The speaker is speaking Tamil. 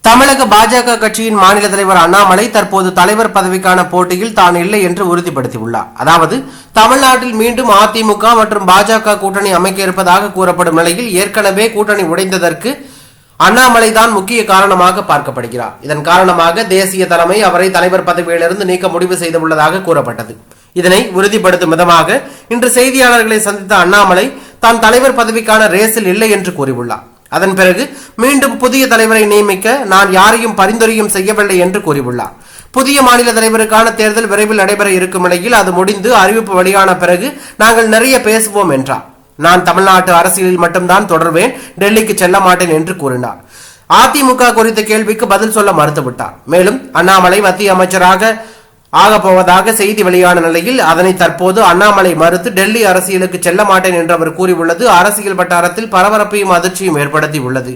தமிழக பாஜக கட்சியின் மாநில தலைவர் அண்ணாமலை தற்போது தலைவர் பதவிக்கான போட்டியில் தான் இல்லை என்று உறுதிப்படுத்தியுள்ளார். அதாவது தமிழ்நாட்டில் மீண்டும் அதிமுக மற்றும் பாஜக கூட்டணி அமைக்க இருப்பதாக கூறப்படும் நிலையில் ஏற்கனவே கூட்டணி உடைந்ததற்கு அண்ணாமலை தான் முக்கிய காரணமாக பார்க்கப்படுகிறார். இதன் காரணமாக தேசிய தலைமை அவரை தலைவர் பதவியிலிருந்து நீக்க முடிவு செய்துள்ளதாக கூறப்பட்டது. இதனை உறுதிப்படுத்தும் விதமாக இன்று செய்தியாளர்களை சந்தித்த அண்ணாமலை தான் தலைவர் பதவிக்கான ரேஸில் இல்லை என்று கூறியுள்ளார். அதன் பிறகு மீண்டும் புதிய தலைவரை நியமிக்க நான் யாரையும் பரிந்துரையும் செய்யவில்லை என்று கூறியுள்ளார். புதிய மாநில தலைவருக்கான தேர்தல் விரைவில் நடைபெற இருக்கும் நிலையில் அது முடிந்து அறிவிப்பு வெளியான பிறகு நாங்கள் நிறைய பேசுவோம் என்றார். நான் தமிழ்நாட்டு அரசியலில் மட்டும்தான் தொடர்வேன், டெல்லிக்கு செல்ல மாட்டேன் என்று கூறினார். அதிமுக குறித்த கேள்விக்கு பதில் சொல்ல மறுத்துவிட்டார். மேலும் அண்ணாமலை மத்திய அமைச்சராக ஆகப்போவதாக செய்தி வெளியான நிலையில் அதனை தற்போது அண்ணாமலை மறுத்து டெல்லி அரசியலுக்கு செல்ல மாட்டேன் என்று அவர் கூறியுள்ளது அரசியல் வட்டாரத்தில் பரபரப்பையும் அதிர்ச்சியும் ஏற்படுத்தி உள்ளது.